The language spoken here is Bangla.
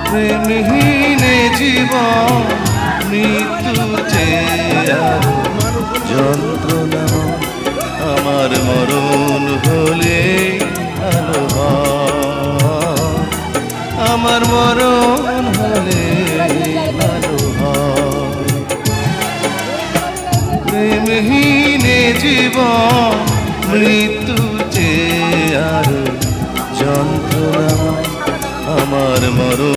প্রেমহীনে জীবন মৃত্যু চেয়ে যন্ত্রণা আমার মরণ হলে ভালো হয়, আমার মরণ হলে ভালো হয়। প্রেমহীনে জীবন মৃত্যু